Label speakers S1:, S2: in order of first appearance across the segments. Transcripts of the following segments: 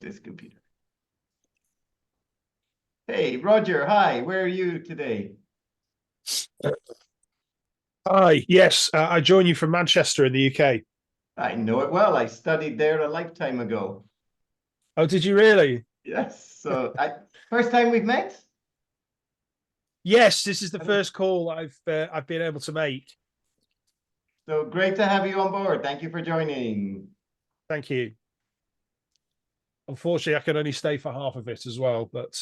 S1: this computer. Hey, Roger, hi, where are you today?
S2: Hi, yes, I join you from Manchester in the UK.
S1: I know it well. I studied there a lifetime ago.
S2: Oh, did you really?
S1: Yes, first time we've met?
S2: Yes, this is the first call I've been able to make.
S1: So great to have you on board. Thank you for joining.
S2: Thank you. Unfortunately, I could only stay for half of it as well, but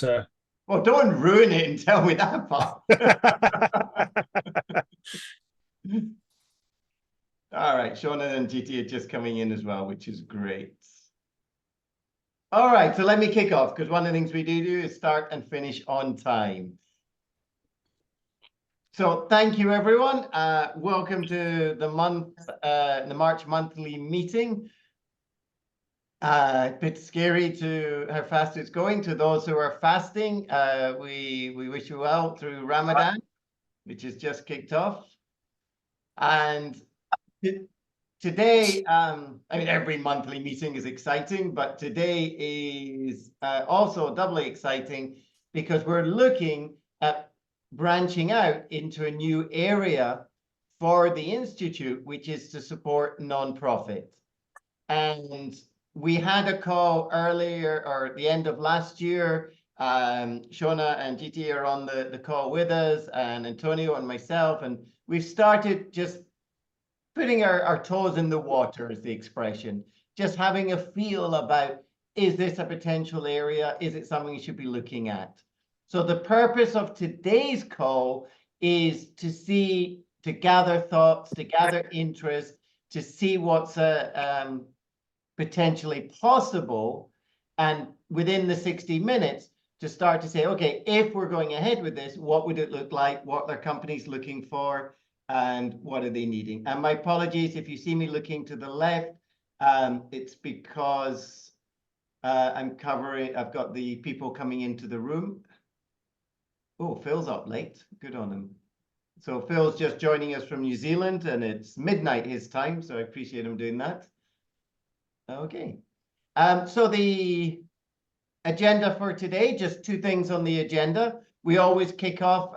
S1: Well, don't ruin it and tell me that part. All right, Shona and GT are just coming in as well, which is great. All right, so let me kick off because one of the things we do is start and finish on time. So thank you, everyone. Welcome to the March monthly meeting. A bit scary to how fast it's going. To those who are fasting, we wish you well through Ramadan, which has just kicked off. And today, I mean, every monthly meeting is exciting, but today is also doubly exciting because we're looking at branching out into a new area for the Institute, which is to support nonprofit. And we had a call earlier or at the end of last year. Shona and GT are on the call with us, and Antonio and myself, and we've started just putting our toes in the water, is the expression, just having a feel about, is this a potential area? Is it something you should be looking at? So the purpose of today's call is to gather thoughts, to gather interest, to see what's potentially possible, and within the 60 minutes to start to say, okay, if we're going ahead with this, what would it look like? What are companies looking for? And what are they needing? And my apologies if you see me looking to the left, it's because I've got the people coming into the room. Oh, Phil's up late. Good on him. So Phil's just joining us from New Zealand, and it's midnight his time, so I appreciate him doing that. Okay. So the agenda for today, just two things on the agenda. We always kick off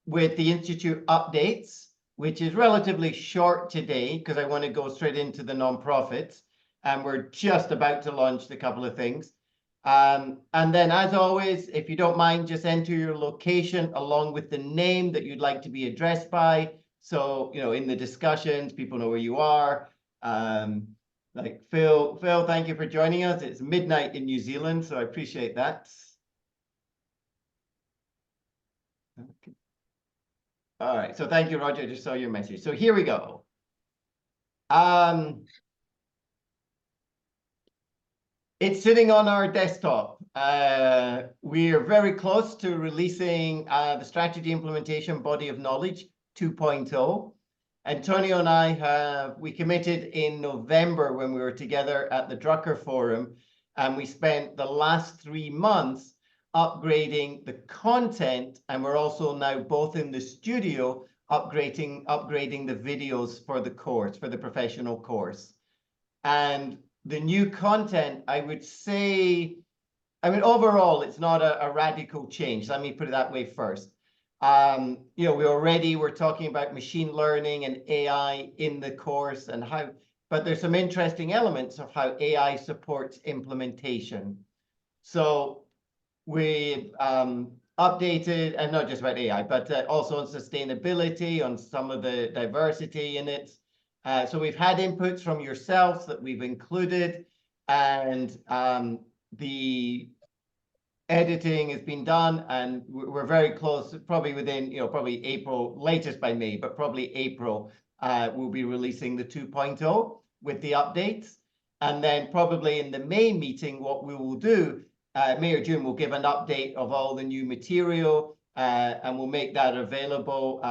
S1: with the Institute updates, which is relatively short today because I want to go straight into the nonprofits, and we're just about to launch a couple of things. And then, as always, if you don't mind, just enter your location along with the name that you'd like to be addressed by. So, in the discussions, people know where you are. Like Phil, thank you for joining us. It's midnight in New Zealand, so I appreciate that. Okay. All right, so thank you, Roger. I just saw your message. So here we go. It's sitting on our desktop. We are very close to releasing the Strategy Implementation Body of Knowledge 2.0. Antonio and we committed in November when we were together at the Drucker Forum, and we spent the last 3 months upgrading the content, and we're also now both in the studio upgrading the videos for the course, for the professional course. And the new content, I would say, I mean, overall, it's not a radical change. Let me put it that way first. We're talking about machine learning and AI in the course and but there's some interesting elements of how AI supports implementation. So we've updated, and not just about AI, but also on sustainability, on some of the diversity in it. So we've had inputs from yourselves that we've included, and the editing has been done, and we're very close, probably within, probably April, latest by May, but probably April, we'll be releasing the 2.0 with the updates. And then probably in the May meeting, what we will do, May or June, we'll give an update of all the new material, and we'll make that available,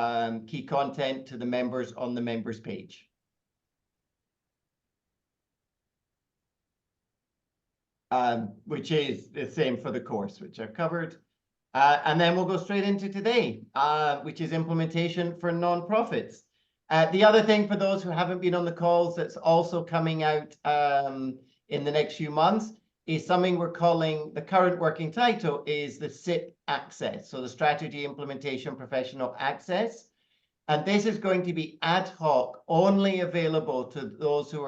S1: key content to the members on the members page. Which is the same for the course, which I've covered. And then we'll go straight into today, which is implementation for nonprofits. The other thing for those who haven't been on the calls that's also coming out in the next few months is something we're calling, the current working title is the SIP Access, so the Strategy Implementation Professional Access. And this is going to be ad hoc, only available to those who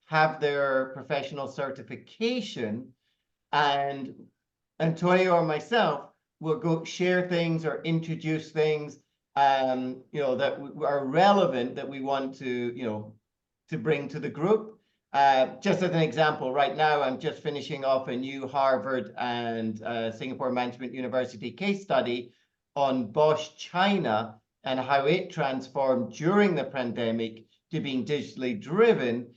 S1: have their professional certification. And Antonio or myself will go share things or introduce things, that are relevant that we want to, to bring to the group. Just as an example, right now I'm just finishing off a new Harvard and Singapore Management University case study on Bosch China and how it transformed during the pandemic to being digitally driven,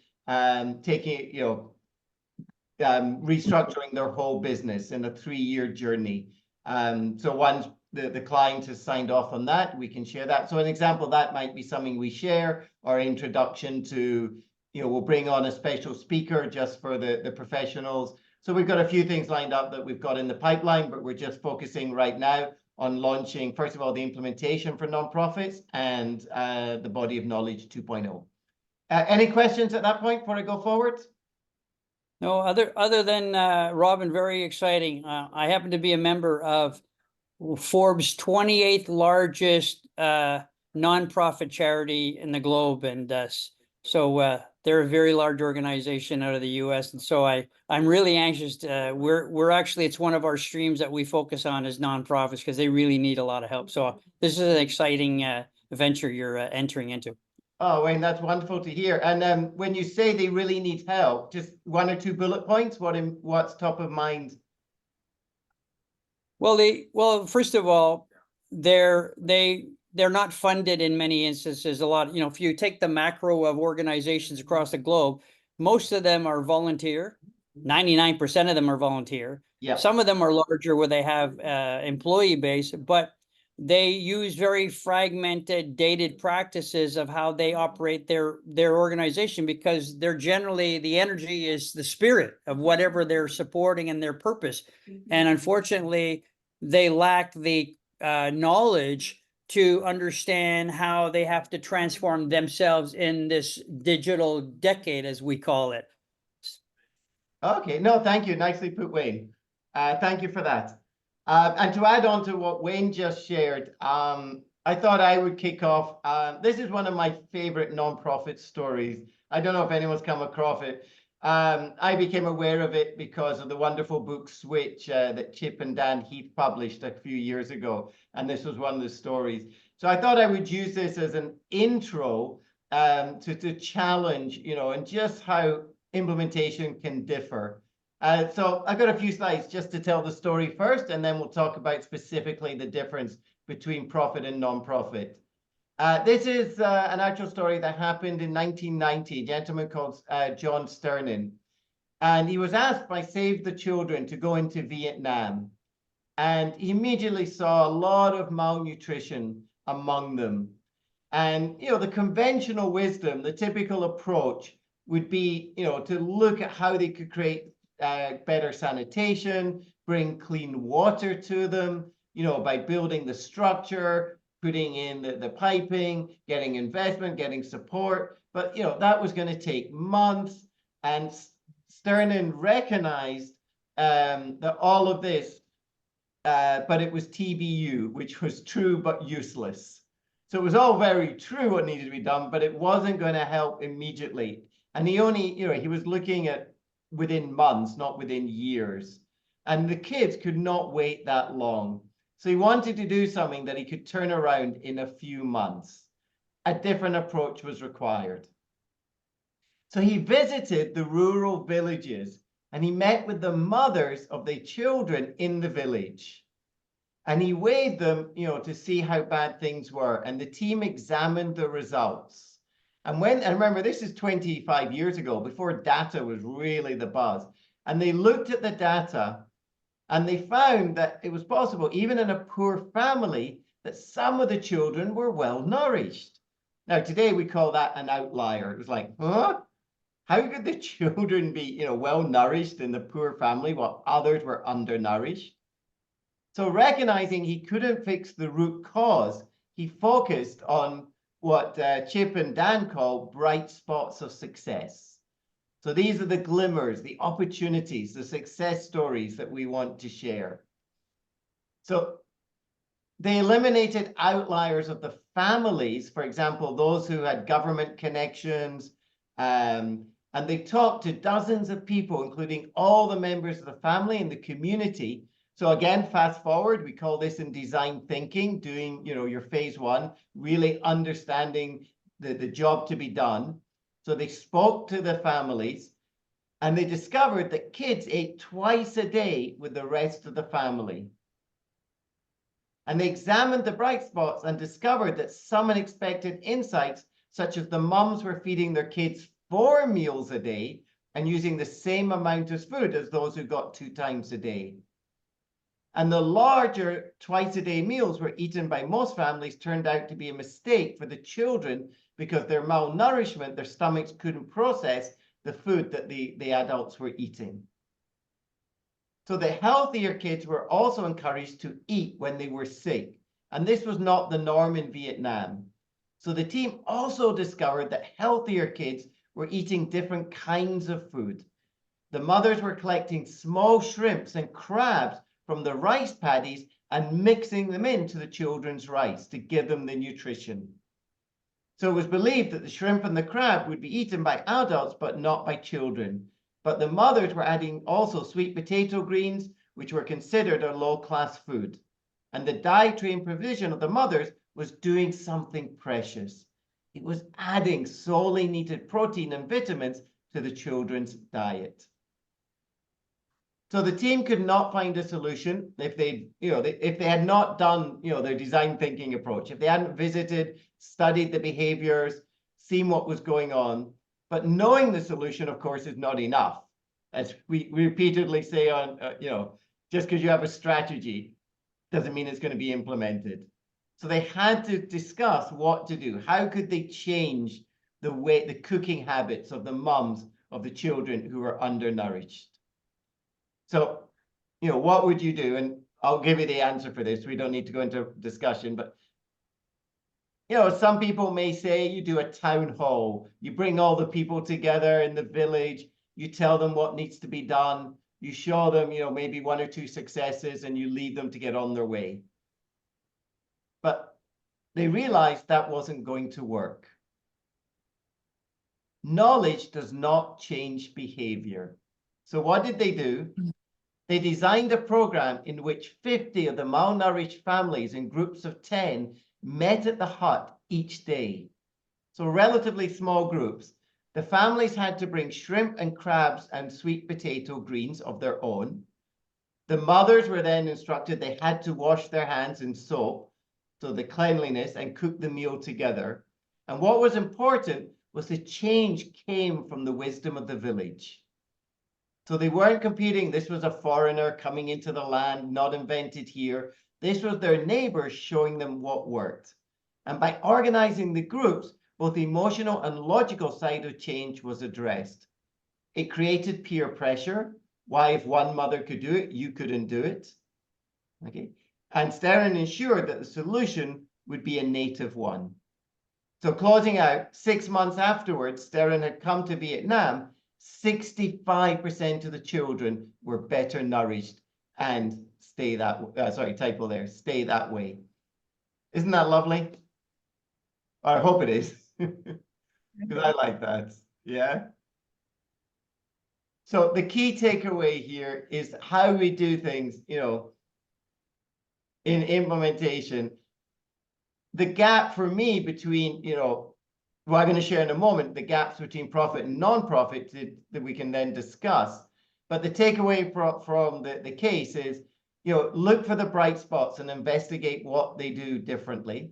S1: restructuring their whole business in a 3-year journey. So once the client has signed off on that, we can share that. So an example that might be something we share, or introduction to, we'll bring on a special speaker just for the professionals. So we've got a few things lined up that we've got in the pipeline, but we're just focusing right now on launching, first of all, the implementation for nonprofits and the Body of Knowledge 2.0. Any questions at that point before I go forward?
S3: No, other than Robin, very exciting. I happen to be a member of Forbes' 28th largest nonprofit charity in the globe, and so they're a very large organization out of the U.S. And so I'm really anxious to, we're actually, it's one of our streams that we focus on is nonprofits because they really need a lot of help. So this is an exciting venture you're entering into.
S1: Oh, Wayne, that's wonderful to hear. And when you say they really need help, just 1 or 2 bullet points, what's top of mind?
S3: Well, first of all, they're not funded in many instances. A lot, if you take the macro of organizations across the globe, most of them are volunteer. 99% of them are volunteer.
S1: Yeah.
S3: Some of them are larger where they have employee base, but they use very fragmented, dated practices of how they operate their organization, because they're generally, the energy is the spirit of whatever they're supporting and their purpose. And unfortunately, they lack the knowledge to understand how they have to transform themselves in this digital decade, as we call it.
S1: Okay, no, thank you. Nicely put, Wayne. Thank you for that. And to add on to what Wayne just shared, I thought I would kick off. This is one of my favorite nonprofit stories. I don't know if anyone's come across it. I became aware of it because of the wonderful book Switch that Chip and Dan Heath published a few years ago. And this was one of the stories. So I thought I would use this as an intro to challenge, and just how implementation can differ. So I've got a few slides just to tell the story first, and then we'll talk about specifically the difference between profit and non-profit. This is an actual story that happened in 1990, a gentleman called John Sternin. And he was asked by Save the Children to go into Vietnam. And he immediately saw a lot of malnutrition among them. And, the conventional wisdom, the typical approach would be, to look at how they could create better sanitation, bring clean water to them, by building the structure, putting in the piping, getting investment, getting support. But, that was going to take months. And Sternin recognized that all of this, but it was TBU, which was true but useless. So it was all very true what needed to be done, but it wasn't going to help immediately. And he only, he was looking at within months, not within years. And the kids could not wait that long. So he wanted to do something that he could turn around in a few months. A different approach was required. So he visited the rural villages and he met with the mothers of the children in the village. And he weighed them, to see how bad things were. And the team examined the results. And remember, this is 25 years ago, before data was really the buzz. And they looked at the data and they found that it was possible, even in a poor family, that some of the children were well nourished. Now, today we call that an outlier. It was like, huh? How could the children be, well nourished in the poor family while others were undernourished? So recognizing he couldn't fix the root cause, he focused on what Chip and Dan call bright spots of success. So these are the glimmers, the opportunities, the success stories that we want to share. So they eliminated outliers of the families, for example, those who had government connections, and they talked to dozens of people, including all the members of the family and the community. So again, fast forward, we call this in design thinking, doing, your phase one, really understanding the job to be done. So they spoke to the families, and they discovered that kids ate twice a day with the rest of the family. And they examined the bright spots and discovered that some unexpected insights, such as the mums were feeding their kids 4 meals a day and using the same amount of food as those who got 2 times a day. And the larger twice-a-day meals were eaten by most families turned out to be a mistake for the children because their malnourishment, their stomachs couldn't process the food that the adults were eating. So the healthier kids were also encouraged to eat when they were sick. And this was not the norm in Vietnam. So the team also discovered that healthier kids were eating different kinds of food. The mothers were collecting small shrimps and crabs from the rice paddies and mixing them into the children's rice to give them the nutrition. So it was believed that the shrimp and the crab would be eaten by adults, but not by children. But the mothers were adding also sweet potato greens, which were considered a low-class food. And the dietary provision of the mothers was doing something precious. It was adding solely needed protein and vitamins to the children's diet. So the team could not find a solution if they had not done, their design thinking approach, if they hadn't visited, studied the behaviors, seen what was going on. But knowing the solution, of course, is not enough. As we repeatedly say on, just because you have a strategy doesn't mean it's going to be implemented. So they had to discuss what to do. How could they change the cooking habits of the mums of the children who are undernourished? So, what would you do? And I'll give you the answer for this. We don't need to go into discussion, but some people may say you do a town hall. You bring all the people together in the village. You tell them what needs to be done. You show them, maybe 1 or 2 successes, and you leave them to get on their way. But they realized that wasn't going to work. Knowledge does not change behavior. So what did they do? They designed a program in which 50 of the malnourished families in groups of 10 met at the hut each day. So relatively small groups. The families had to bring shrimp and crabs and sweet potato greens of their own. The mothers were then instructed they had to wash their hands in soap, so the cleanliness, and cook the meal together. And what was important was the change came from the wisdom of the village. So they weren't competing. This was a foreigner coming into the land, not invented here. This was their neighbors showing them what worked. And by organizing the groups, both the emotional and logical side of change was addressed. It created peer pressure. Why, if one mother could do it, you couldn't do it? Okay. And Sterren ensured that the solution would be a native one. So closing out, 6 months afterwards, Sterren had come to Vietnam. 65% of the children were better nourished and stay that way. Isn't that lovely? I hope it is, because I like that. Yeah. So the key takeaway here is how we do things, in implementation. The gap for me between, well, I'm going to share in a moment the gaps between profit and non-profit that we can then discuss. But the takeaway from the case is, look for the bright spots and investigate what they do differently.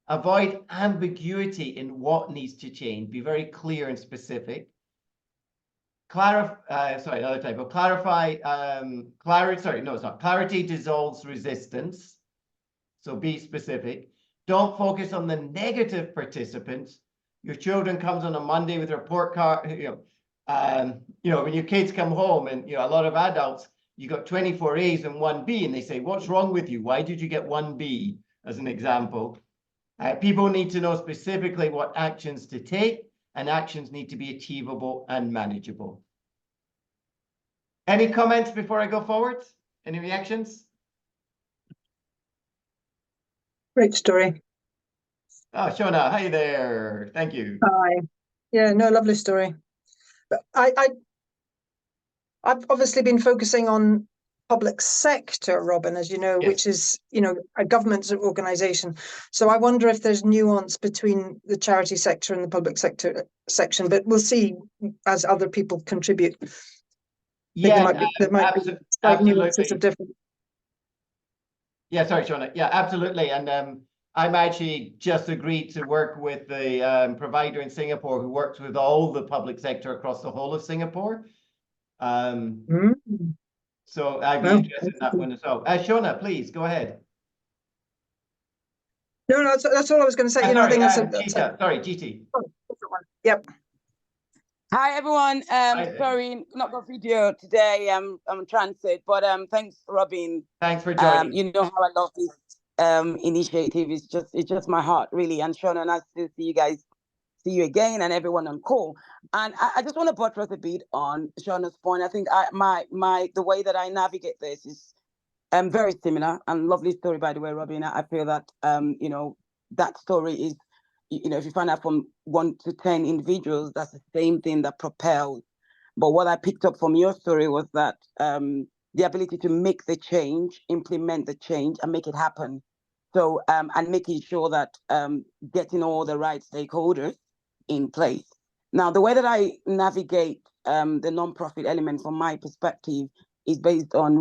S1: Avoid ambiguity in what needs to change. Be very clear and specific. Clarity dissolves resistance. So be specific. Don't focus on the negative participants. Your children comes on a Monday with a report card, when your kids come home and, a lot of adults, you got 24 A's and 1 B, and they say, what's wrong with you? Why did you get 1 B, as an example? People need to know specifically what actions to take and actions need to be achievable and manageable. Any comments before I go forward? Any reactions?
S4: Great story.
S1: Oh, Shona, hi there. Thank you.
S4: Hi. Yeah, no, lovely story. But I've obviously been focusing on public sector, Robin, as you know,
S1: Yes.
S4: which is, a government organisation. So I wonder if there's nuance between the charity sector and the public sector section, but we'll see as other people contribute.
S1: Yeah,
S4: There might be slight nuances of different.
S1: Yeah, sorry, Shona. Yeah, absolutely. And I'm actually just agreed to work with the provider in Singapore who works with all the public sector across the whole of Singapore. So I'd be interested in that one as well. Shona, please go ahead.
S4: No, that's all I was going to say.
S1: Sorry,
S4: I think that's
S1: Gita. Sorry, GT.
S4: Yep.
S5: Hi everyone.
S1: Hi.
S5: Sorry, not got video today. I'm transit, but thanks, Robin.
S1: Thanks for joining.
S5: You know how I love this initiative. It's just my heart, really. And Shona, nice to see you again, and everyone on call. And I just want to buttress a bit on Shona's point. I think the way that I navigate this is very similar, and lovely story, by the way, Robin. I feel that that story is, if you find out from 1 to 10 individuals, that's the same thing that propels. But what I picked up from your story was that the ability to make the change, implement the change, and make it happen. So, and making sure that getting all the right stakeholders in place. Now, the way that I navigate the nonprofit element from my perspective is based on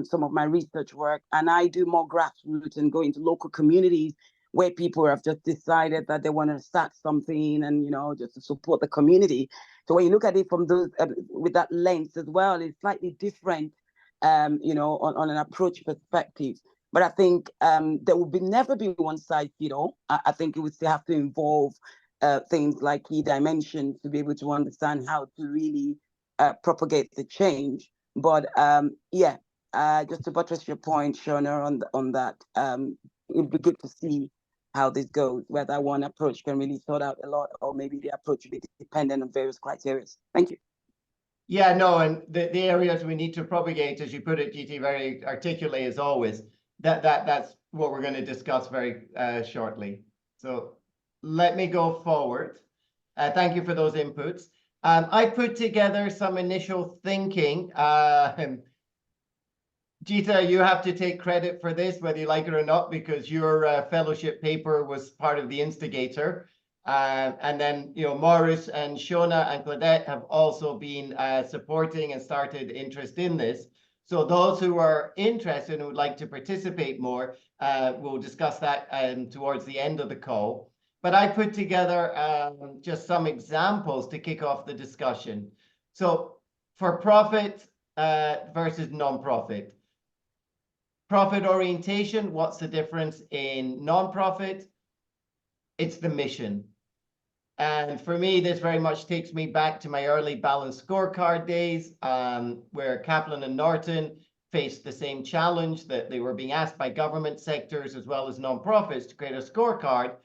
S5: some of my research work. And I do more grassroots and go into local communities where people have just decided that they want to start something and, just to support the community. So when you look at it from those, with that lens as well, it's slightly different, on an approach perspective. But I think there will never be one size fit all. I think it would still have to involve things like key dimensions to be able to understand how to really propagate the change. But just to buttress your point, Shona, on that, it'd be good to see how this goes, whether one approach can really sort out a lot, or maybe the approach will be dependent on various criteria. Thank you.
S1: Yeah, no, and the areas we need to propagate, as you put it, GT, very articulately as always, that's what we're going to discuss very shortly. So let me go forward. Thank you for those inputs. I put together some initial thinking. Gita, you have to take credit for this, whether you like it or not, because your fellowship paper was part of the instigator. And then, Morris and Shona and Claudette have also been supporting and started interest in this. So those who are interested and would like to participate more, we'll discuss that towards the end of the call. But I put together just some examples to kick off the discussion. So for profit versus non-profit. Profit orientation, what's the difference in non-profit? It's the mission. And for me, this very much takes me back to my early balanced scorecard days, where Kaplan and Norton faced the same challenge, that they were being asked by government sectors as well as non-profits to create a scorecard.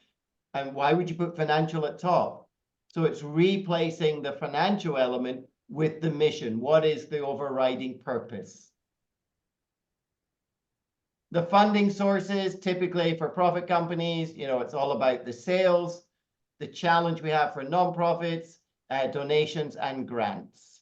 S1: And why would you put financial at top? So it's replacing the financial element with the mission. What is the overriding purpose? The funding sources, typically for profit companies, it's all about the sales. The challenge we have for nonprofits, donations and grants.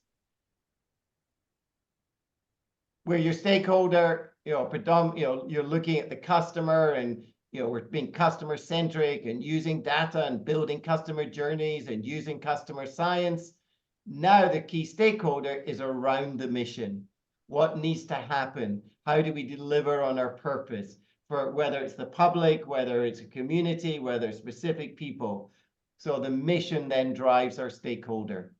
S1: Where your stakeholder, you're looking at the customer, and we're being customer centric and using data and building customer journeys and using customer science. Now the key stakeholder is around the mission. What needs to happen? How do we deliver on our purpose? For whether it's the public, whether it's a community, whether it's specific people. So the mission then drives our stakeholder.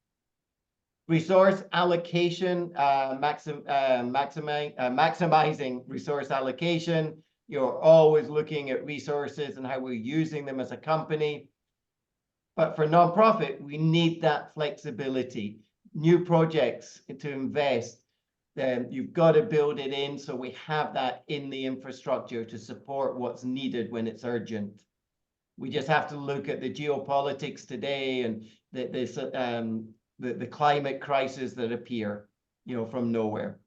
S1: Resource allocation, maximizing resource allocation. You're always looking at resources and how we're using them as a company. But for nonprofit, we need that flexibility. New projects to invest. Then you've got to build it in, so we have that in the infrastructure to support what's needed when it's urgent. We just have to look at the geopolitics today and the climate crisis that appear, from nowhere.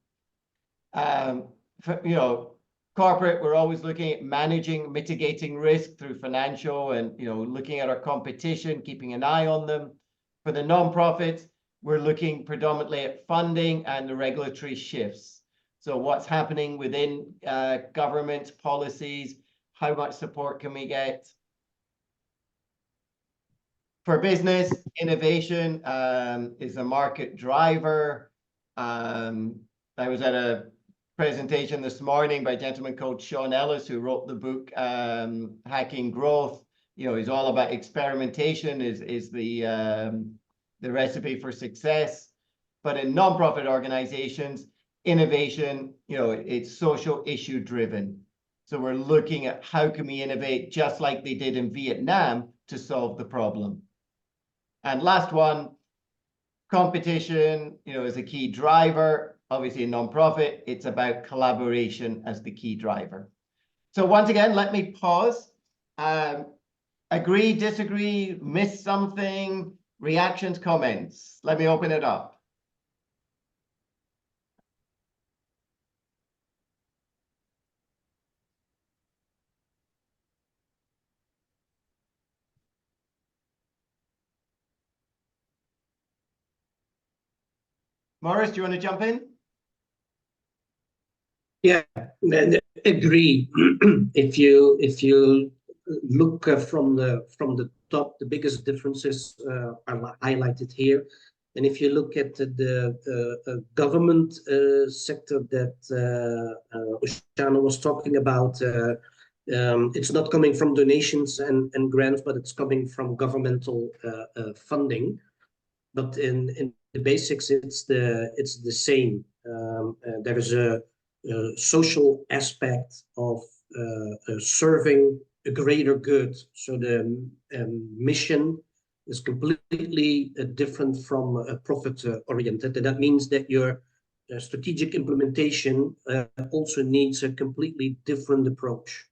S1: Corporate, we're always looking at managing, mitigating risk through financial and, looking at our competition, keeping an eye on them. For the nonprofits, we're looking predominantly at funding and the regulatory shifts. So what's happening within government policies, how much support can we get? For business, innovation is a market driver. I was at a presentation this morning by a gentleman called Sean Ellis, who wrote the book Hacking Growth. He's all about experimentation is the recipe for success. But in nonprofit organizations, innovation, it's social issue driven. So we're looking at how can we innovate just like they did in Vietnam to solve the problem. And last one, competition, is a key driver. Obviously, in nonprofit, it's about collaboration as the key driver. So once again, let me pause. Agree, disagree, miss something, reactions, comments. Let me open it up. Morris, do you want to jump in?
S6: Yeah, agree. If you look from the top, the biggest differences are highlighted here. And if you look at the government sector that Oceana was talking about, it's not coming from donations and grants, but it's coming from governmental funding. But in the basics, it's the same. There is a social aspect of serving a greater good. So the mission is completely different from profit oriented. And that means that your strategic implementation also needs a completely different approach.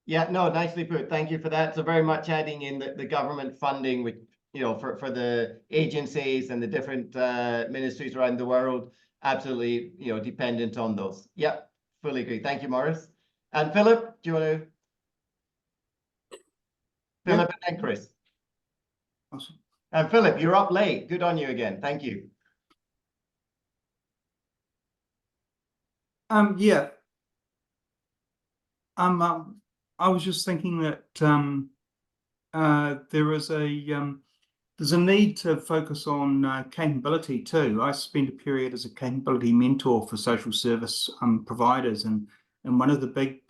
S1: Yeah, no, nicely put. Thank you for that. So very much adding in the government funding, which, for the agencies and the different ministries around the world, absolutely, dependent on those. Yep, fully agree. Thank you, Morris. And Philip, do you want to? Philip and then Chris.
S2: Awesome.
S1: And Philip, you're up late. Good on you again. Thank you.
S7: Yeah. I was just thinking that there's a need to focus on capability too. I spent a period as a capability mentor for social service providers, and one of the big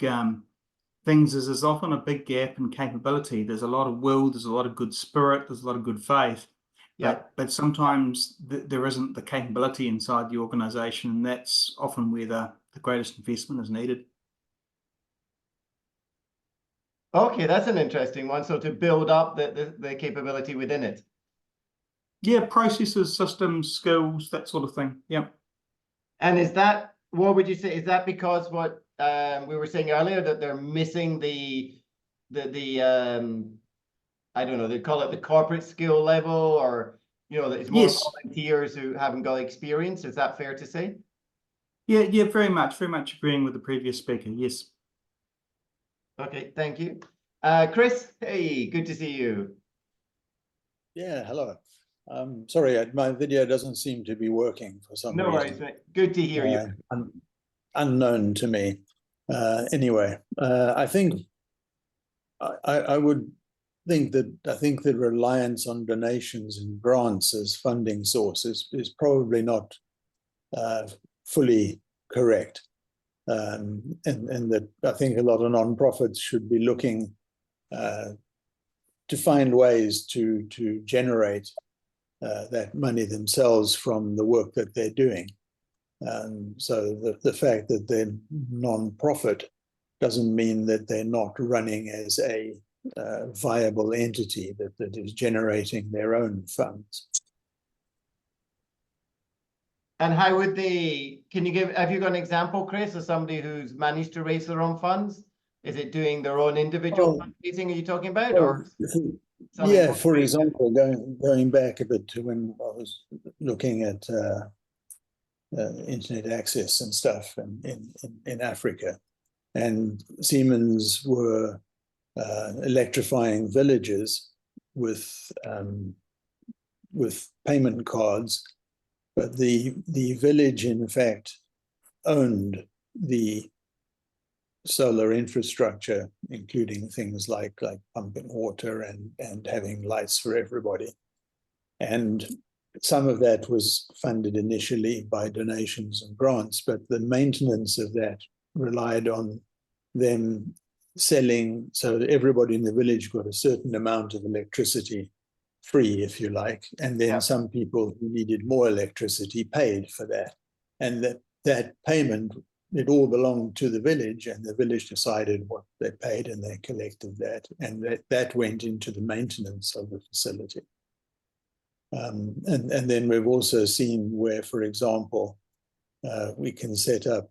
S7: things is there's often a big gap in capability. There's a lot of will, there's a lot of good spirit, there's a lot of good faith, but sometimes there isn't the capability inside the organization, and that's often where the greatest investment is needed.
S1: Okay, that's an interesting one. So to build up the capability within it.
S7: Yeah, processes, systems, skills, that sort of thing. Yeah.
S1: And is that, what would you say, is that because what we were saying earlier, that they're missing the I don't know, they call it the corporate skill level, or, that it's more volunteers who haven't got experience? Is that fair to say?
S7: Yeah, very much agreeing with the previous speaker. Yes.
S1: Okay, thank you. Chris, hey, good to see you.
S8: Yeah, hello. Sorry, my video doesn't seem to be working for some reason.
S1: No worries, mate. Good to hear you.
S8: Unknown to me. Anyway, I think I would think that reliance on donations and grants as funding sources is probably not fully correct. And that I think a lot of nonprofits should be looking to find ways to generate that money themselves from the work that they're doing. So the fact that they're non-profit doesn't mean that they're not running as a viable entity that is generating their own funds.
S1: And how would they, have you got an example, Chris, of somebody who's managed to raise their own funds? Is it doing their own individual
S8: Oh,
S1: fundraising are you talking about,
S8: Well,
S1: or something
S8: yeah,
S1: more
S8: for
S1: creative?
S8: example, going back a bit to when I was looking at internet access and stuff in Africa, and Siemens were electrifying villages with payment cards, but the village in fact owned the solar infrastructure, including things like pumping water and having lights for everybody. And some of that was funded initially by donations and grants, but the maintenance of that relied on them selling, so that everybody in the village got a certain amount of electricity free, if you like, and then some people who needed more electricity paid for that. And that payment, it all belonged to the village, and the village decided what they paid, and they collected that, and that went into the maintenance of the facility. And then we've also seen where, for example, we can set up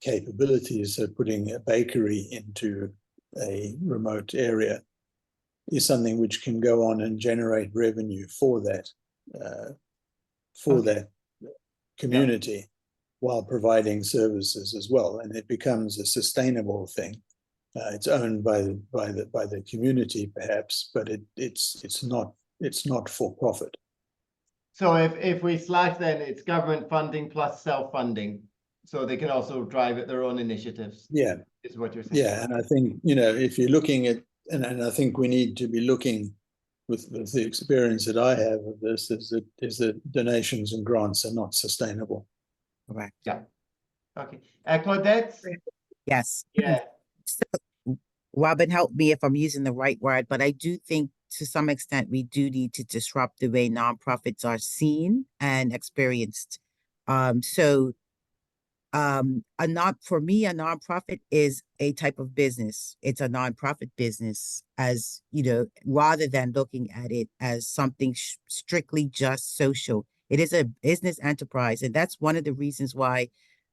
S8: capabilities. So putting a bakery into a remote area is something which can go on and generate revenue for that community while providing services as well, and it becomes a sustainable thing. It's owned by the community perhaps, but it's not for profit.
S1: So if we slash, then it's government funding plus self-funding, so they can also drive their own initiatives.
S8: Yeah,
S1: is what you're saying.
S8: yeah, and I think, you know, if you're looking at, and I think we need to be looking with the experience that I have of this, is that donations and grants are not sustainable.
S9: Correct.
S1: Yeah. Okay. Claudette?
S9: Yes.
S1: Yeah.
S9: So, Robin, help me if I'm using the right word, but I do think to some extent we do need to disrupt the way nonprofits are seen and experienced. For me, a nonprofit is a type of business. It's a nonprofit business, as you know, rather than looking at it as something strictly just social. It is a business enterprise, and that's one of the reasons why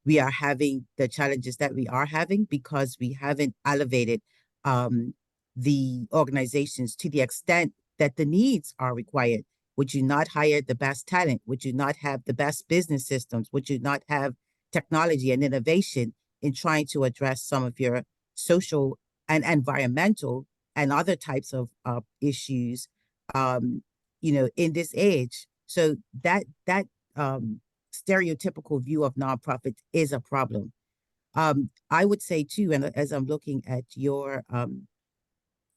S9: we are having the challenges that we are having, because we haven't elevated the organizations to the extent that the needs are required. Would you not hire the best talent? Would you not have the best business systems? Would you not have technology and innovation in trying to address some of your social and environmental and other types of issues, you know, in this age? So that stereotypical view of nonprofits is a problem. I would say too, and as I'm looking at the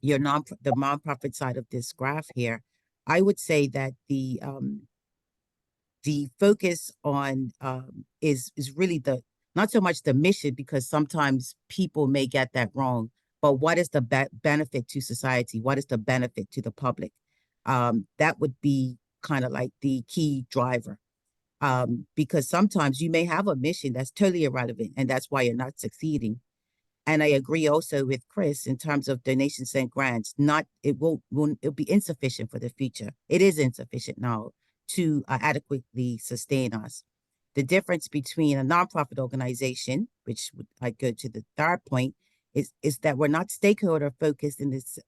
S9: nonprofit side of this graph here, I would say that the focus on is really not so much the mission, because sometimes people may get that wrong, but what is the benefit to society? What is the benefit to the public? That would be kind of like the key driver. Because sometimes you may have a mission that's totally irrelevant, and that's why you're not succeeding. And I agree also with Chris in terms of donations and grants. It'll be insufficient for the future. It is insufficient now to adequately sustain us. The difference between a nonprofit organization, which I go to the third point, is that we're not stakeholder focused in this.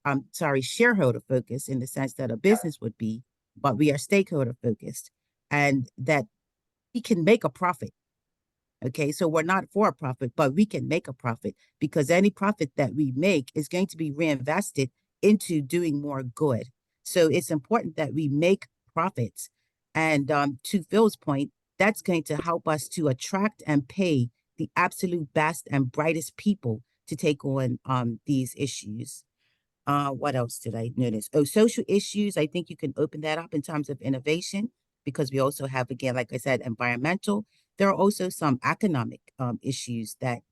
S9: Shareholder focused in the sense that a business would be, but we are stakeholder focused, and that we can make a profit. Okay, so we're not for a profit, but we can make a profit, because any profit that we make is going to be reinvested into doing more good. So it's important that we make profits. And to Phil's point, that's going to help us to attract and pay the absolute best and brightest people to take on these issues. What else did I notice? Oh, social issues. I think you can open that up in terms of innovation, because we also have, again, like I said, environmental. There are also some economic issues that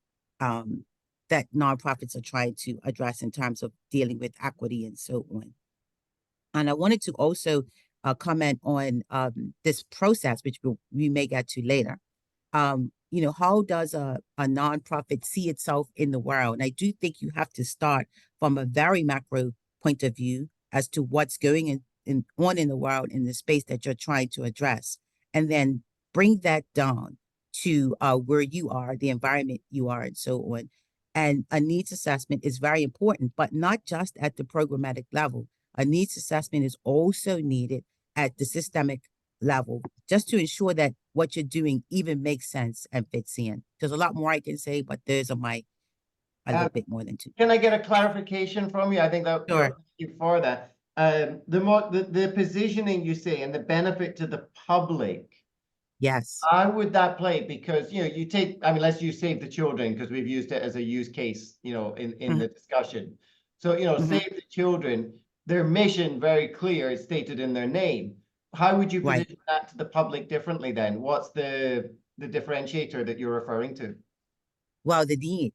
S9: nonprofits are trying to address in terms of dealing with equity and so on. And I wanted to also comment on this process, which we may get to later. You know, how does a nonprofit see itself in the world? And I do think you have to start from a very macro point of view as to what's going on in the world in the space that you're trying to address, and then bring that down to where you are, the environment you are, and so on. And a needs assessment is very important, but not just at the programmatic level. A needs assessment is also needed at the systemic level, just to ensure that what you're doing even makes sense and fits in. There's a lot more I can say, but those are a little bit more than two.
S1: Can I get a clarification from you? I think that,
S9: Sure.
S1: thank you for that. The positioning you say and the benefit to the public,
S9: Yes.
S1: how would that play? Because, you take, I mean, let's use Save the Children, because we've used it as a use case, in the discussion. So, Save the Children, their mission very clear is stated in their name. How would you
S9: Right.
S1: position that to the public differently then? What's the differentiator that you're referring to?
S9: Well, the need,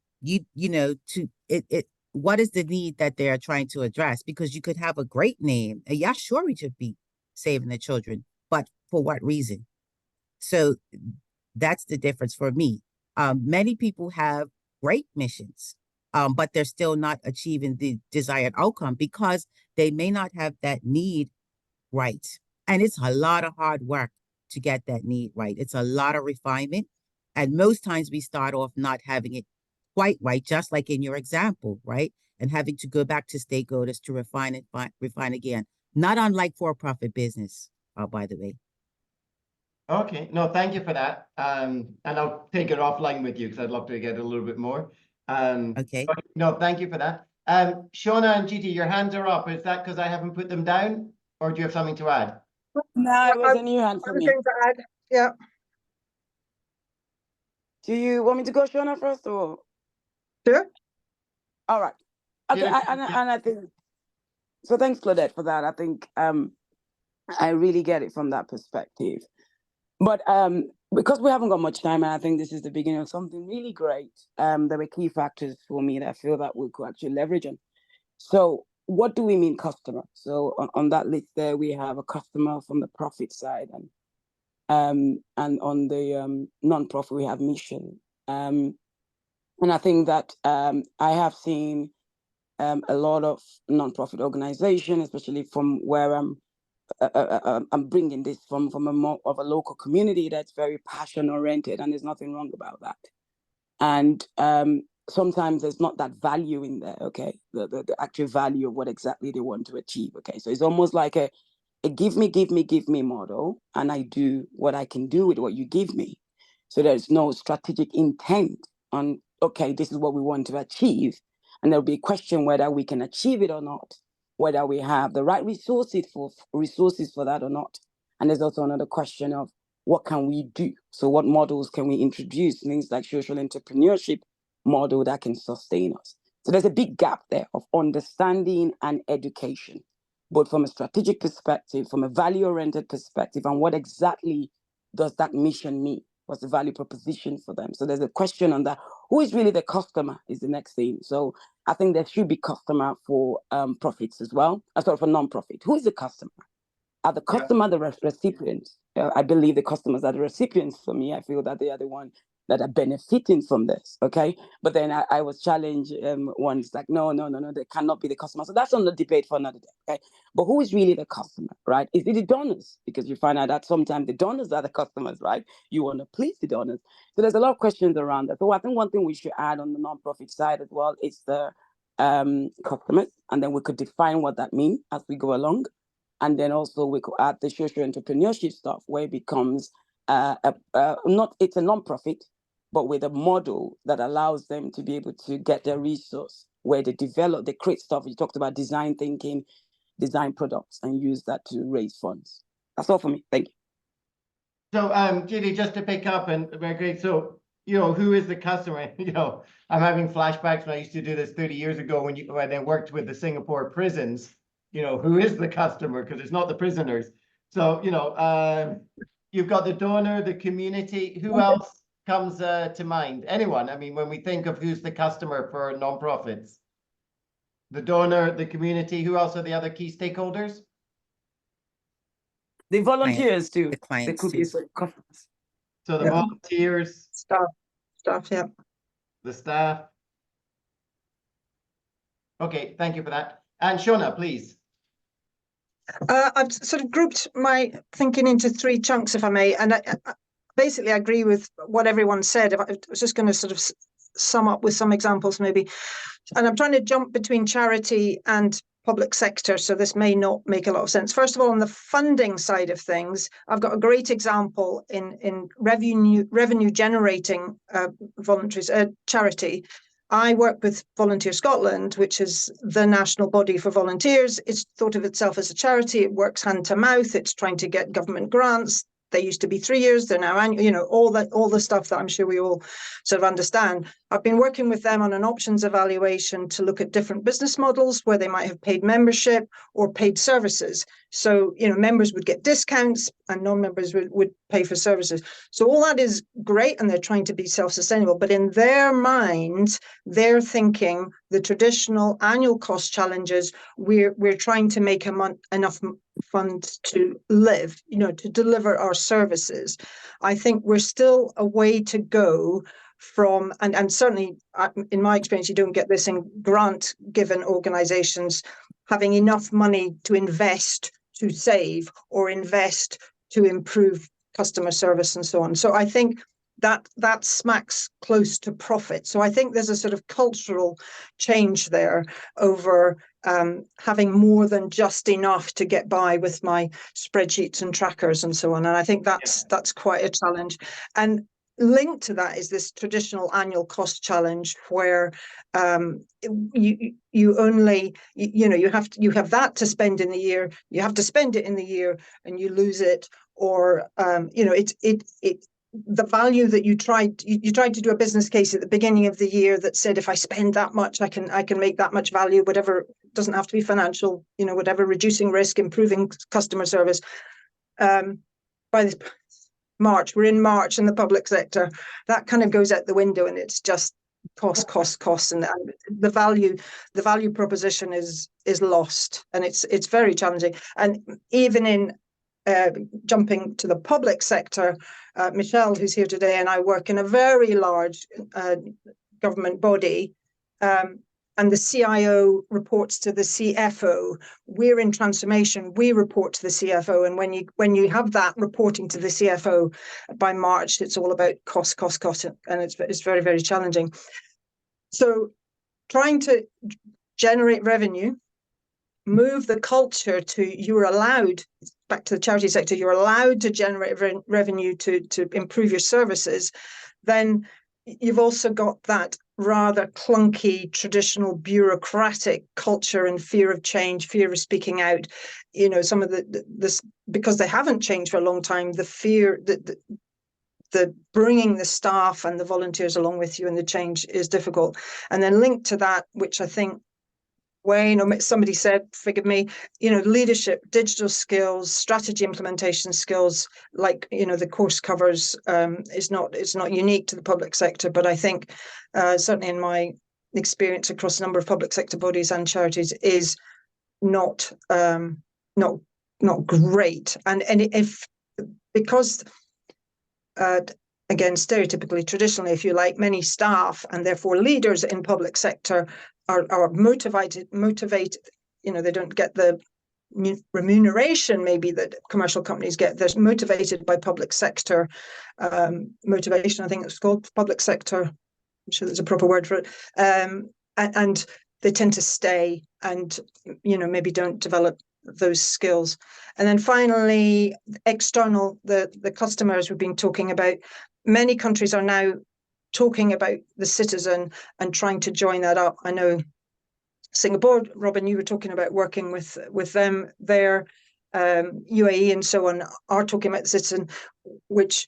S9: what is the need that they're trying to address? Because you could have a great name, and yeah, sure, we should be saving the children, but for what reason? So that's the difference for me. Many people have great missions, but they're still not achieving the desired outcome because they may not have that need right. And it's a lot of hard work to get that need right. It's a lot of refinement. And most times we start off not having it quite right, just like in your example, right? And having to go back to stakeholders to refine it, refine again. Not unlike for-profit business, by the way.
S1: Okay, no, thank you for that. And I'll take it offline with you because I'd love to get a little bit more.
S9: Okay.
S1: But no, thank you for that. Shauna and Giti, your hands are up. Is that because I haven't put them down, or do you have something to add?
S5: No, it was a new hand for me.
S4: Things to add. Yeah.
S5: Do you want me to go, Shona, first, or?
S4: Sure.
S5: All right. Okay,
S1: Yeah,
S5: and I think so. Thanks, Claudette, for that. I think I really get it from that perspective. But because we haven't got much time, and I think this is the beginning of something really great. There were key factors for me that I feel that we could actually leverage on. So, what do we mean customer? So, on that list there, we have a customer from the profit side, and on the non-profit, we have mission. And I think that I have seen a lot of non-profit organizations, especially from where I'm bringing this from a more of a local community that's very passion oriented, and there's nothing wrong about that. And sometimes there's not that value in there, okay? The actual value of what exactly they want to achieve, okay? So it's almost like a give me model, and I do what I can do with what you give me. So there's no strategic intent on, okay, this is what we want to achieve. And there'll be a question whether we can achieve it or not, whether we have the right resources for that or not. And there's also another question of what can we do? So what models can we introduce? Things like social entrepreneurship model that can sustain us. So there's a big gap there of understanding and education, both from a strategic perspective, from a value-oriented perspective, and what exactly does that mission mean? What's the value proposition for them? So there's a question on that. Who is really the customer is the next thing. So I think there should be customer for profits as well. Sorry, for non-profit. Who is the customer? Are the customer the recipients? I believe the customers are the recipients for me. I feel that they are the ones that are benefiting from this, okay? But then I was challenged once, like, no, they cannot be the customer. So that's on the debate for another day, okay? But who is really the customer, right? Is it the donors? Because you find out that sometimes the donors are the customers, right? You want to please the donors. So there's a lot of questions around that. So I think one thing we should add on the nonprofit side as well is the customers, and then we could define what that means as we go along. And then also we could add the social entrepreneurship stuff where it becomes it's a non-profit, but with a model that allows them to be able to get their resource where they develop, they create stuff. You talked about design thinking, design products, and use that to raise funds. That's all for me. Thank you.
S1: So, Judy, just to pick up, and very great. So, who is the customer? I'm having flashbacks when I used to do this 30 years ago when I worked with the Singapore prisons. Who is the customer? Because it's not the prisoners. So, you've got the donor, the community. Who else comes to mind? Anyone? I mean, when we think of who's the customer for nonprofits, the donor, the community, who else are the other key stakeholders?
S5: The volunteers too.
S9: The clients
S5: They could
S9: too.
S5: be customers.
S1: So the volunteers,
S4: Staff, yeah.
S1: the staff. Okay, thank you for that. And Shona, please.
S4: I've sort of grouped my thinking into three chunks, if I may, and I basically agree with what everyone said. I was just going to sort of sum up with some examples maybe. And I'm trying to jump between charity and public sector, so this may not make a lot of sense. First of all, on the funding side of things, I've got a great example in revenue generating voluntaries, charity. I work with Volunteer Scotland, which is the national body for volunteers. It's thought of itself as a charity. It works hand to mouth. It's trying to get government grants. They used to be 3 years, they're now annual, you know, all the stuff that I'm sure we all sort of understand. I've been working with them on an options evaluation to look at different business models where they might have paid membership or paid services. So, you know, members would get discounts and non-members would pay for services. So all that is great, and they're trying to be self-sustainable. But in their minds, they're thinking the traditional annual cost challenges, we're trying to make enough fund to live, you know, to deliver our services. I think we're still a way to go from, and certainly in my experience, you don't get this in grant given organizations, having enough money to invest to save or invest to improve customer service and so on. So I think that smacks close to profit. So I think there's a sort of cultural change there over having more than just enough to get by with my spreadsheets and trackers and so on. And I think that's quite a challenge. And linked to that is this traditional annual cost challenge where you only, you know, you have that to spend in the year, you have to spend it in the year and you lose it, or you know, the value that you tried to do a business case at the beginning of the year that said, if I spend that much, I can make that much value, whatever, doesn't have to be financial, you know, whatever, reducing risk, improving customer service. By this March, we're in March in the public sector, that kind of goes out the window, and it's just cost, and the value proposition is lost, and it's very challenging. And even in jumping to the public sector, Michelle, who's here today, and I work in a very large government body, and the CIO reports to the CFO. We're in transformation, we report to the CFO, and when you have that reporting to the CFO by March, it's all about cost, and it's very, very challenging. So trying to generate revenue, move the culture to, you're allowed, back to the charity sector, you're allowed to generate revenue to improve your services, then you've also got that rather clunky, traditional bureaucratic culture and fear of change, fear of speaking out. You know, some of this, because they haven't changed for a long time, the fear that the bringing the staff and the volunteers along with you in the change is difficult. And then linked to that, which I think Wayne or somebody said, forgive me, you know, leadership, digital skills, strategy implementation skills, like, you know, the course covers, it's not unique to the public sector, but I think certainly in my experience across a number of public sector bodies and charities is not great. And if, because again, stereotypically, traditionally, if you like, many staff and therefore leaders in public sector are motivated, you know, they don't get the remuneration maybe that commercial companies get. They're motivated by public sector motivation. I think it's called public sector. I'm sure there's a proper word for it. And they tend to stay and, you know, maybe don't develop those skills. And then finally, external, the customers we've been talking about. Many countries are now talking about the citizen and trying to join that up. I know Singapore, Robin, you were talking about working with them there, UAE and so on are talking about the citizen, which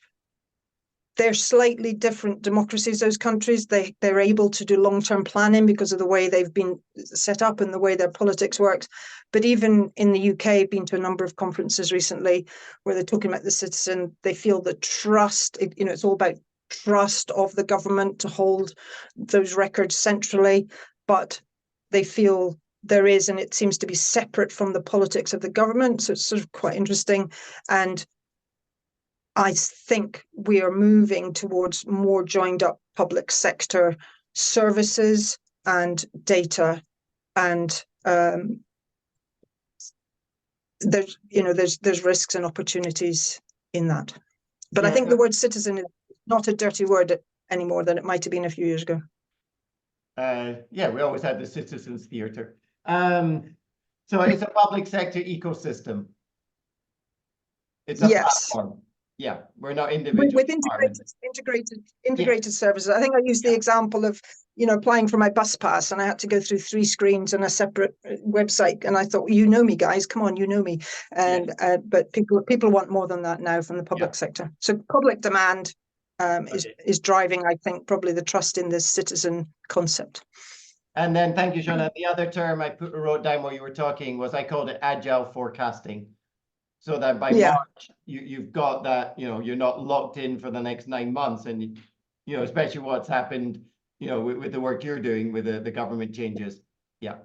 S4: they're slightly different democracies, those countries. They're able to do long-term planning because of the way they've been set up and the way their politics works. But even in the UK, been to a number of conferences recently where they're talking about the citizen, they feel the trust, you know, it's all about trust of the government to hold those records centrally, but they feel there is, and it seems to be separate from the politics of the government. So it's sort of quite interesting. And I think we are moving towards more joined up public sector services and data, and there's risks and opportunities in that. But I think the word citizen is not a dirty word any more than it might have been a few years ago.
S1: Yeah, we always had the citizens theater. So it's a public sector ecosystem. It's a
S4: Yes.
S1: platform. Yeah, we're not individual
S4: With
S1: departments.
S4: integrated services. I think I used the example of, applying for my bus pass, and I had to go through 3 screens and a separate website. And I thought, well, you know me, guys, come on, you know me. And but people want more than that now from the public sector. So public demand is driving, I think, probably the trust in this citizen concept.
S1: And then, thank you, Shona. The other term I wrote down while you were talking was, I called it agile forecasting. So that by March, you've got that, you're not locked in for the next 9 months. And, especially what's happened, with the work you're doing with the government changes. Yeah.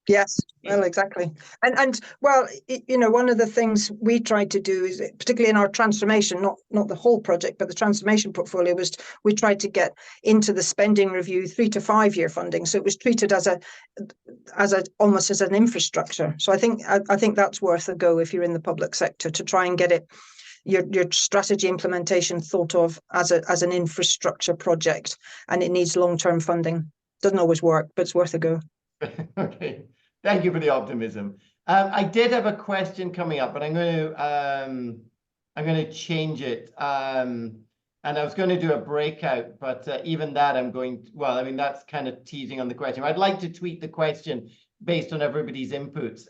S4: Yes, well, exactly. And well, one of the things we tried to do is, particularly in our transformation, not the whole project, but the transformation portfolio, was we tried to get into the spending review 3 to 5 year funding. So it was treated as almost as an infrastructure. So I think that's worth a go if you're in the public sector, to try and get it, your strategy implementation thought of as an infrastructure project, and it needs long-term funding. Doesn't always work, but it's worth a go.
S1: Okay, thank you for the optimism. I did have a question coming up, but I'm going to change it. And I was going to do a breakout, but even that well, I mean, that's kind of teasing on the question. I'd like to tweak the question based on everybody's inputs.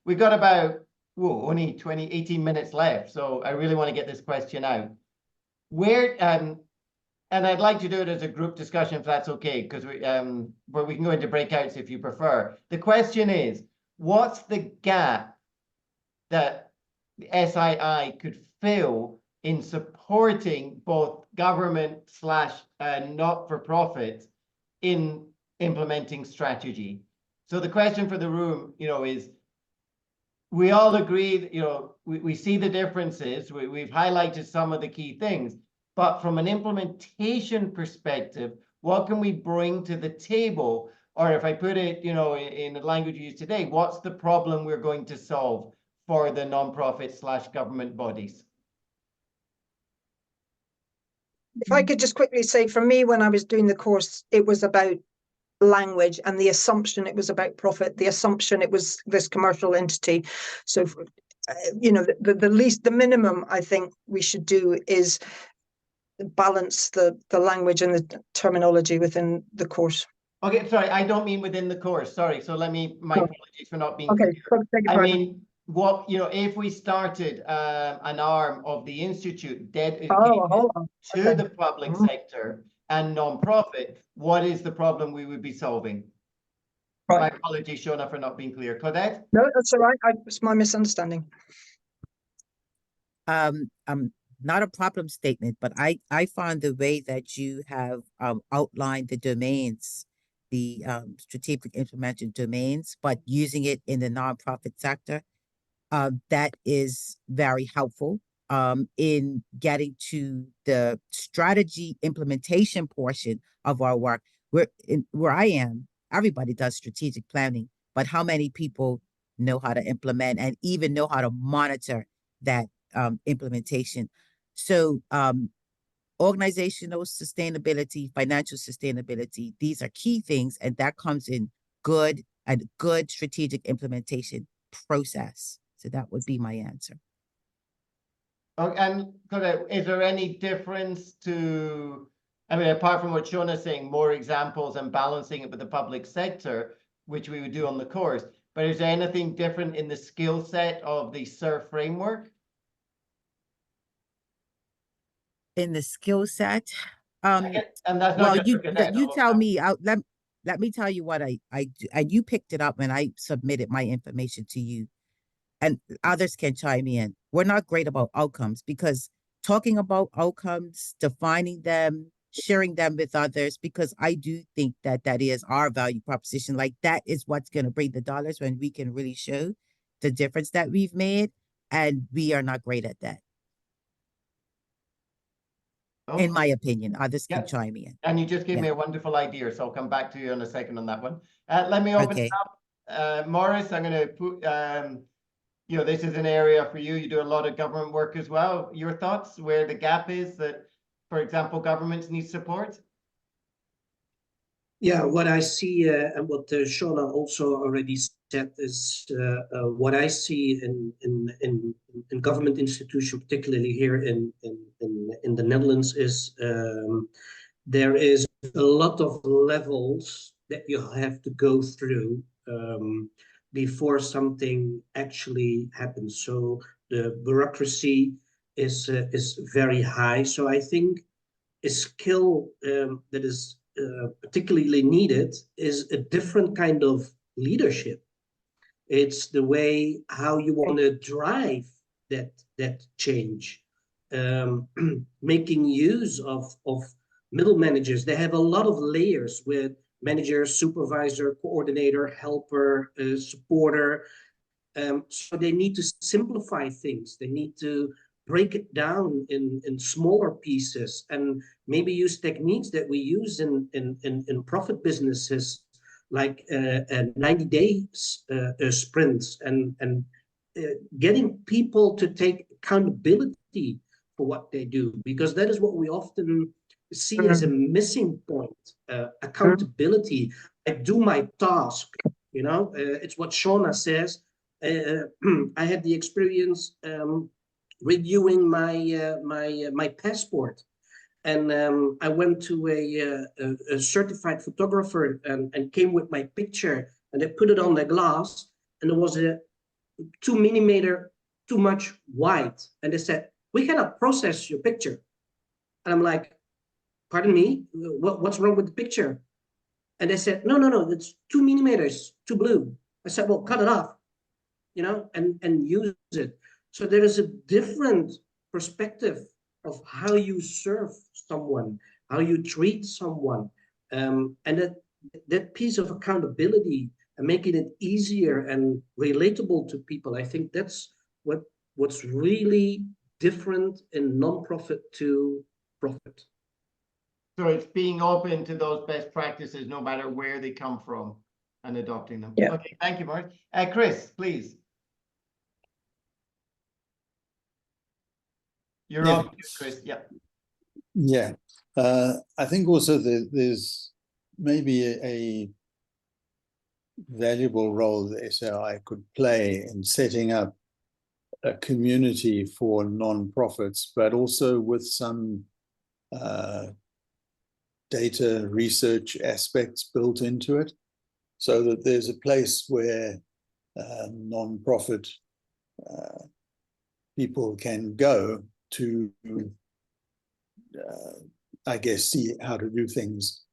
S1: We've got about only 18 minutes left, so I really want to get this question out. And I'd like to do it as a group discussion, if that's okay, because where we can go into breakouts if you prefer. The question is, what's the gap that the SII could fill in supporting both government / not-for-profit in implementing strategy? So the question for the room, is, we all agree that, we see the differences. We've highlighted some of the key things. But from an implementation perspective, what can we bring to the table? Or if I put it, in the language used today, what's the problem we're going to solve for the nonprofit / government bodies?
S4: If I could just quickly say, for me, when I was doing the course, it was about language and the assumption it was about profit, the assumption it was this commercial entity. So, the minimum I think we should do is balance the language and the terminology within the course.
S1: Okay, sorry, I don't mean within the course. Sorry, so my apologies for not being
S4: clear.
S1: I mean, if we started an arm of the institute dedicated to the public sector and non-profit, what is the problem we would be solving? Right. My apologies, Shona, for not being clear. Claudette?
S4: No, that's all right. It's my misunderstanding.
S9: Not a problem statement, but I find the way that you have outlined the domains, the strategic implementation domains, but using it in the nonprofit sector, that is very helpful in getting to the strategy implementation portion of our work. Where I am, everybody does strategic planning, but how many people know how to implement and even know how to monitor that implementation? So organizational sustainability, financial sustainability, these are key things, and that comes in good strategic implementation process. So that would be my answer.
S1: Okay, and is there any difference to, I mean, apart from what Shona's saying, more examples and balancing it with the public sector, which we would do on the course, but is there anything different in the skill set of the SUR framework?
S9: In the skill set,
S1: and that's not
S9: well,
S1: just
S9: you tell me. Let me tell you what I do, and you picked it up and I submitted my information to you, and others can chime in. We're not great about outcomes, because talking about outcomes, defining them, sharing them with others, because I do think that is our value proposition. Like, that is what's going to bring the dollars, when we can really show the difference that we've made, and we are not great at that. In my opinion, others can chime in.
S1: And you just gave me a wonderful idea, so I'll come back to you in a second on that one. Let me open it up. Morris, I'm going to put, this is an area for you. You do a lot of government work as well. Your thoughts, where the gap is that, for example, governments need support?
S6: Yeah, what I see and what Shauna also already said is what I see in government institution, particularly here in the Netherlands, is there is a lot of levels that you have to go through before something actually happens. So the bureaucracy is very high. So I think a skill that is particularly needed is a different kind of leadership. It's the way how you want to drive that change, making use of middle managers. They have a lot of layers with manager, supervisor, coordinator, helper, supporter. So they need to simplify things. They need to break it down in smaller pieces and maybe use techniques that we use in profit businesses like 90 days sprints and getting people to take accountability for what they do, because that is what we often see as a missing point. Accountability. I do my task, it's what Shauna says. I had the experience renewing my passport, and I went to a certified photographer and came with my picture, and they put it on the glass, and there was a 2 millimeter too much white, and they said, "We cannot process your picture." And I'm like, "Pardon me, what's wrong with the picture?" And they said, no, it's 2 millimeters too blue. I said, "Well, cut it off, and use it." So there is a different perspective of how you serve someone, how you treat someone, and that piece of accountability and making it easier and relatable to people. I think that's what's really different in non-profit to profit.
S1: So it's being open to those best practices, no matter where they come from, and adopting them.
S4: Yeah.
S1: Okay, thank you, Mark. Chris, please. You're
S8: Yeah.
S1: on, Chris. Yeah.
S8: Yeah. I think also there's maybe a valuable role that SAI could play in setting up a community for non-profits, but also with some data research aspects built into it, so that there's a place where non-profit people can go to, I guess, see how to do things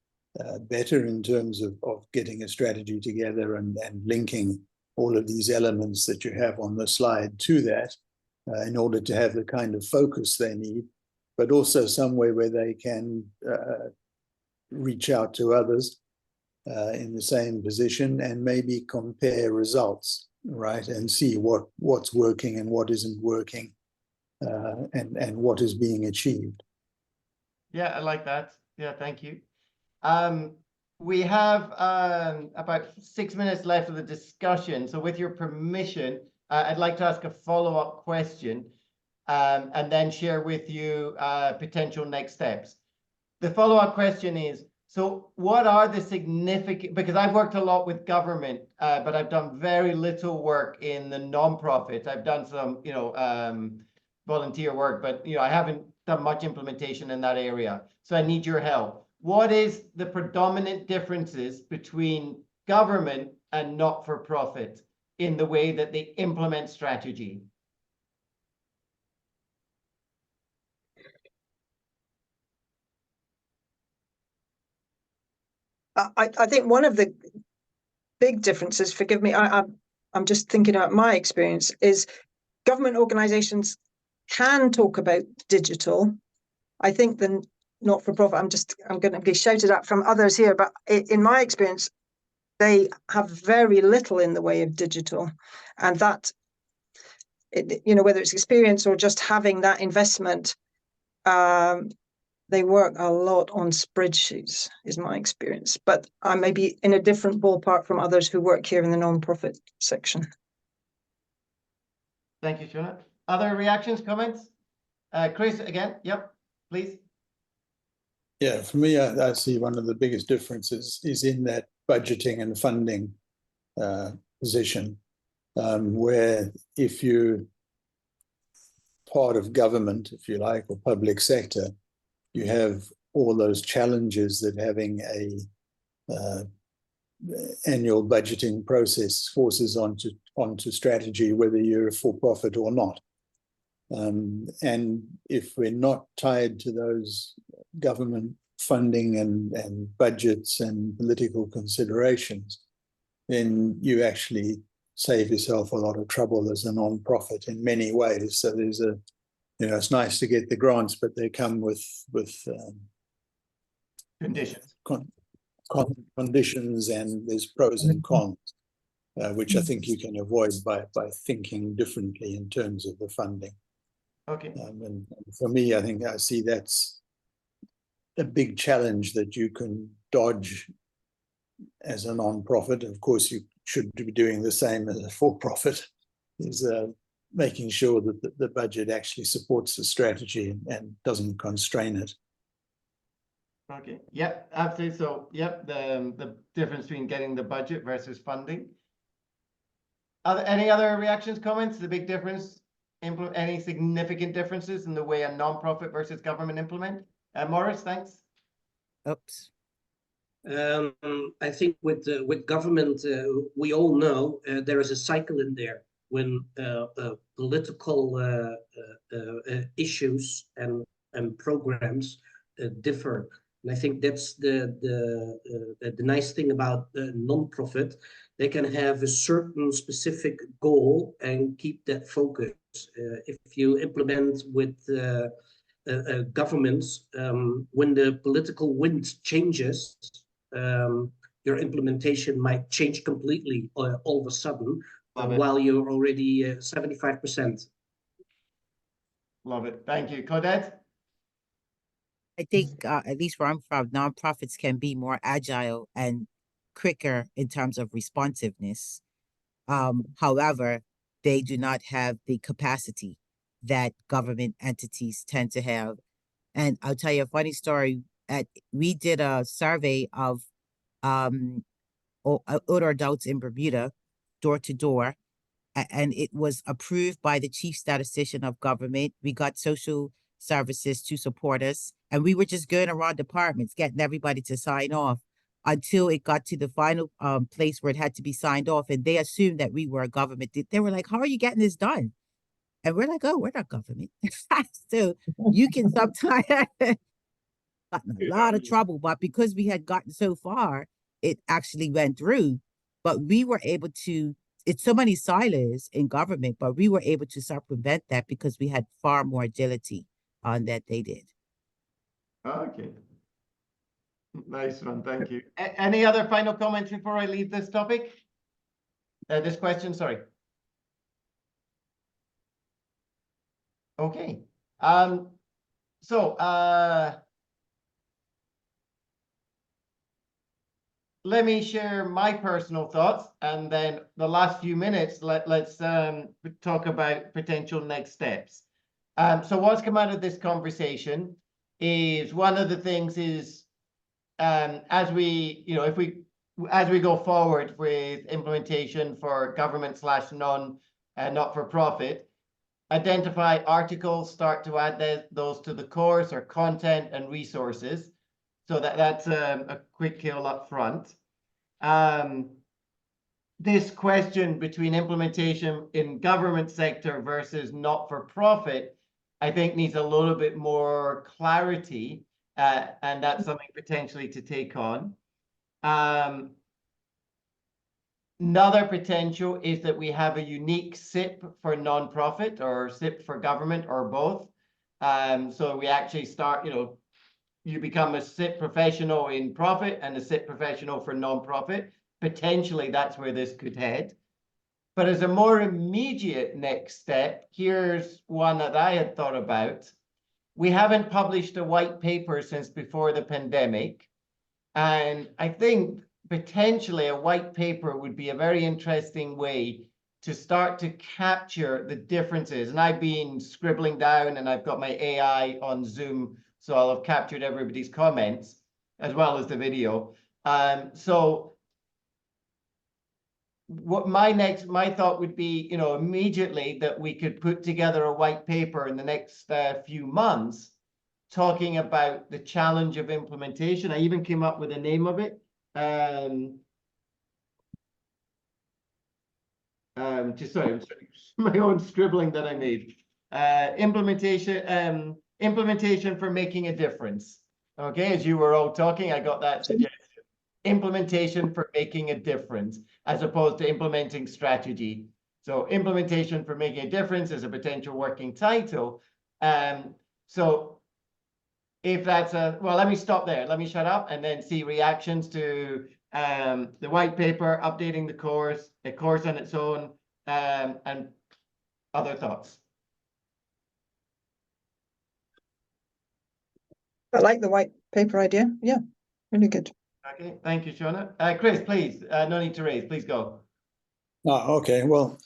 S8: better in terms of getting a strategy together and linking all of these elements that you have on the slide to that in order to have the kind of focus they need, but also somewhere where they can reach out to others in the same position and maybe compare results, right, and see what's working and what isn't working, and what is being achieved.
S1: Yeah, I like that. Yeah, thank you. We have about 6 minutes left of the discussion. So with your permission, I'd like to ask a follow-up question and then share with you potential next steps. The follow-up question is, so what are the significant, because I've worked a lot with government, but I've done very little work in the non-profit. I've done some, volunteer work, but, I haven't done much implementation in that area. So I need your help. What is the predominant differences between government and not-for-profit in the way that they implement strategy?
S4: I think one of the big differences, forgive me, I'm just thinking about my experience, is government organizations can talk about digital. I think the not-for-profit, I'm going to be shouted at from others here, but in my experience, they have very little in the way of digital. And that, whether it's experience or just having that investment, they work a lot on spreadsheets, is my experience. But I may be in a different ballpark from others who work here in the non-profit section.
S1: Thank you, Shona. Other reactions, comments? Chris, again, yep, please.
S8: Yeah, for me, I see one of the biggest differences is in that budgeting and funding position, where if you're part of government, if you like, or public sector, you have all those challenges that having a annual budgeting process forces onto strategy, whether you're a for-profit or not. And if we're not tied to those government funding and budgets and political considerations, then you actually save yourself a lot of trouble as a non-profit in many ways. So there's a, it's nice to get the grants, but they come with
S1: Conditions.
S8: Conditions, and there's pros and cons, which I think you can avoid by thinking differently in terms of the funding.
S1: Okay.
S8: And for me, I think I see that's a big challenge that you can dodge as a non-profit. Of course, you should be doing the same as a for-profit, is making sure that the budget actually supports the strategy and doesn't constrain it.
S1: Okay. Yep. Absolutely. So, yep. The difference between getting the budget versus funding. Any other reactions, comments? The big difference. Any significant differences in the way a non-profit versus government implement? Morris, thanks.
S9: Oops.
S6: I think with government, we all know there is a cycle in there when political issues and programs differ. And I think that's the nice thing about non-profit. They can have a certain specific goal and keep that focus. If you implement with governments, when the political wind changes, your implementation might change completely all of a sudden, while you're already 75%.
S1: Love it. Thank you. Claudette?
S9: I think, at least where I'm from, nonprofits can be more agile and quicker in terms of responsiveness. However, they do not have the capacity that government entities tend to have. And I'll tell you a funny story. We did a survey of older adults in Bermuda, door to door, and it was approved by the chief statistician of government. We got social services to support us, and we were just going around departments, getting everybody to sign off until it got to the final place where it had to be signed off, and they assumed that we were a government. They were like, how are you getting this done? And we're like, oh, we're not government. So you can sometimes gotten a lot of trouble, but because we had gotten so far, it actually went through. But we were able to, it's so many silos in government, but we were able to circumvent that because we had far more agility on that they did.
S1: Okay. Nice one. Thank you. Any other final comments before I leave this topic? This question, sorry. Okay. Let me share my personal thoughts, and then the last few minutes, let's talk about potential next steps. So what's come out of this conversation is one of the things is as we go forward with implementation for government / not-for-profit, identify articles, start to add those to the course or content and resources. So that's a quick kill up front. This question between implementation in government sector versus not-for-profit, I think needs a little bit more clarity, and that's something potentially to take on. Another potential is that we have a unique SIP for nonprofit or SIP for government or both. So we actually start, you become a SIP professional in profit and a SIP professional for nonprofit. Potentially that's where this could head. But as a more immediate next step, here's one that I had thought about. We haven't published a white paper since before the pandemic. And I think potentially a white paper would be a very interesting way to start to capture the differences. And I've been scribbling down, and I've got my AI on Zoom So I'll have captured everybody's comments as well as the video. So what my thought would be, you know, immediately that we could put together a white paper in the next few months talking about the challenge of implementation. I even came up with a name of it. Just sorry, my own scribbling that I made. Implementation for making a difference. Okay, as you were all talking, I got that suggestion. Implementation for making a difference, as opposed to implementing strategy. So implementation for making a difference is a potential working title. So if that's well, let me stop there. Let me shut up and then see reactions to the white paper, updating the course, a course on its own, and other thoughts.
S4: I like the white paper idea. Yeah, really good.
S1: Okay, thank you, Shona. Chris, please, no need to raise, please go.
S8: Oh, okay. Well,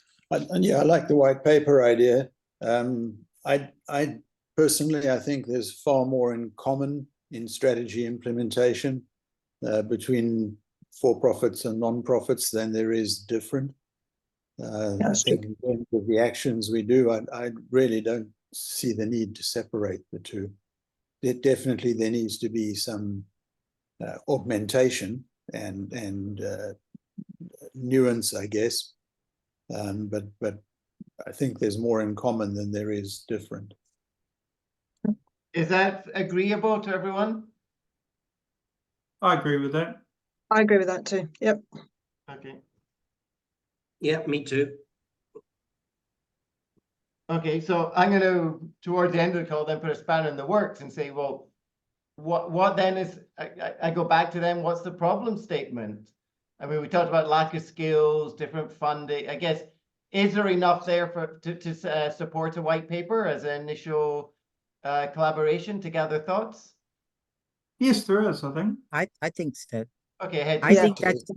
S8: yeah, I like the white paper idea. I personally, I think there's far more in common in strategy implementation between for-profits and non-profits than there is different. I think in terms of the actions we do, I really don't see the need to separate the two. Definitely there needs to be some augmentation and nuance, I guess. But I think there's more in common than there is different.
S1: Is that agreeable to everyone?
S7: I agree with that.
S4: I agree with that too. Yep.
S1: Okay.
S6: Yeah, me too.
S1: Okay, so I'm going to, towards the end of the call, then put a spanner in the works and say, well, what then is, I go back to them, what's the problem statement? I mean, we talked about lack of skills, different funding. I guess, is there enough there to support a white paper as an initial collaboration to gather thoughts?
S7: Yes, there is, I think.
S9: I think so.
S1: Okay,
S9: I think that's,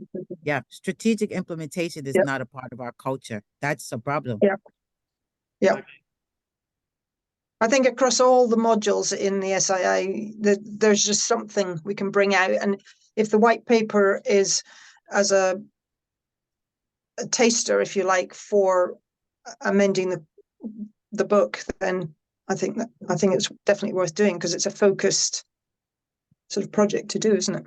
S9: yeah, strategic implementation is not a part of our culture. That's a problem.
S4: Yeah. Yeah.
S1: Okay.
S4: I think across all the modules in the SIA, there's just something we can bring out. And if the white paper is as a taster, if you like, for amending the book, then I think it's definitely worth doing, because it's a focused sort of project to do, isn't it?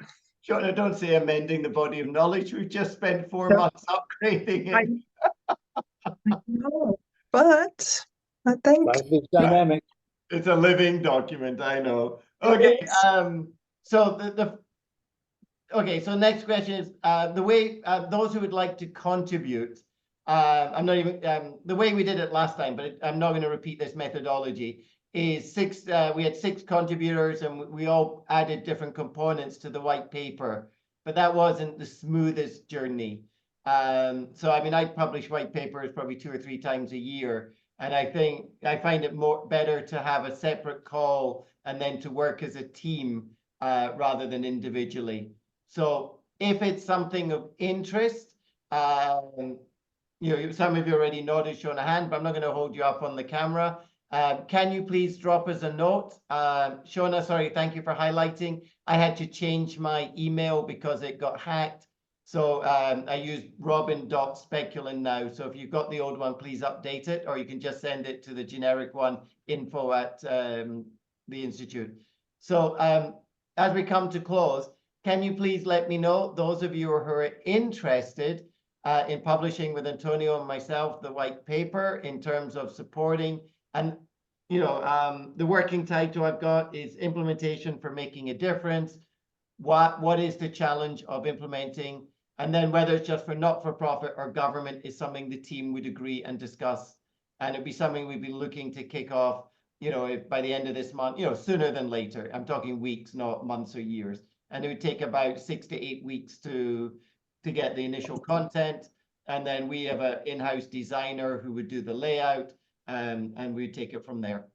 S1: Shona, don't say amending the body of knowledge. We've just spent 4 months upgrading it.
S4: I know, but I think
S8: Life is dynamic.
S1: It's a living document, I know. Okay, so okay, so next question is the way those who would like to contribute. I'm not even the way we did it last time, but I'm not going to repeat this methodology. Is we had 6 contributors and we all added different components to the white paper, but that wasn't the smoothest journey. So I mean, I publish white papers probably 2 or 3 times a year, and I find it better to have a separate call and then to work as a team rather than individually. So if it's something of interest, you know, some of you already nodded, shown a hand, but I'm not going to hold you up on the camera. Can you please drop us a note? Shona, sorry, thank you for highlighting. I had to change my email because it got hacked. So I use robin.speculin now. So if you've got the old one, please update it, or you can just send it to the generic one, info@the Institute. So as we come to close, can you please let me know, those of you who are interested in publishing with Antonio and myself the white paper in terms of supporting, and you know, the working title I've got is Implementation for Making a Difference. What is the challenge of implementing? And then whether it's just for not-for-profit or government is something the team would agree and discuss. And it'd be something we'd be looking to kick off, you know, if by the end of this month, you know, sooner than later. I'm talking weeks, not months or years. And it would take about 6 to 8 weeks to get the initial content. And then we have an in-house designer who would do the layout, and we'd take it from there.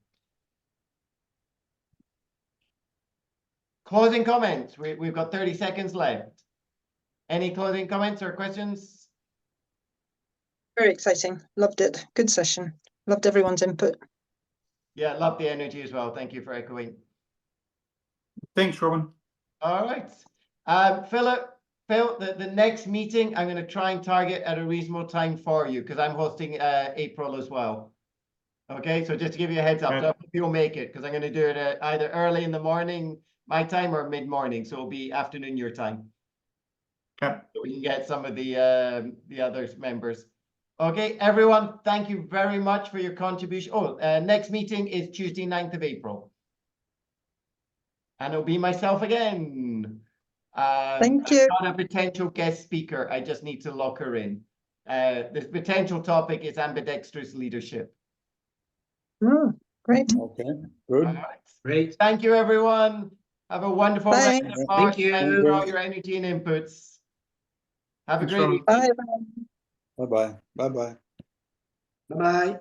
S1: Closing comments. We've got 30 seconds left. Any closing comments or questions?
S4: very exciting. Loved it. Good session. Loved everyone's input.
S1: Yeah, love the energy as well. Thank you for echoing.
S7: Thanks, Robin.
S1: All right. Phil, the next meeting, I'm going to try and target at a reasonable time for you because I'm hosting April as well. Okay, so just to give you a heads up,
S7: Okay.
S1: so I hope you'll make it because I'm going to do it either early in the morning, my time, or mid-morning. So it'll be afternoon your time.
S7: Okay.
S1: So we can get some of the other members. Okay, everyone, thank you very much for your contribution. Oh, next meeting is Tuesday, 9th of April. And it'll be myself again.
S4: Thank you.
S1: I've got a potential guest speaker. I just need to lock her in. The potential topic is ambidextrous leadership.
S4: Oh, great.
S8: Okay, good.
S1: All right.
S6: Great.
S1: Thank you, everyone. Have a wonderful rest
S4: Thanks.
S1: of
S6: Thank
S1: March.
S6: you.
S1: Thank you for all your energy and inputs. Have a
S7: Thanks,
S1: great
S7: Robin.
S1: evening.
S4: Bye.
S8: Bye-bye. Bye-bye.
S6: Bye-bye.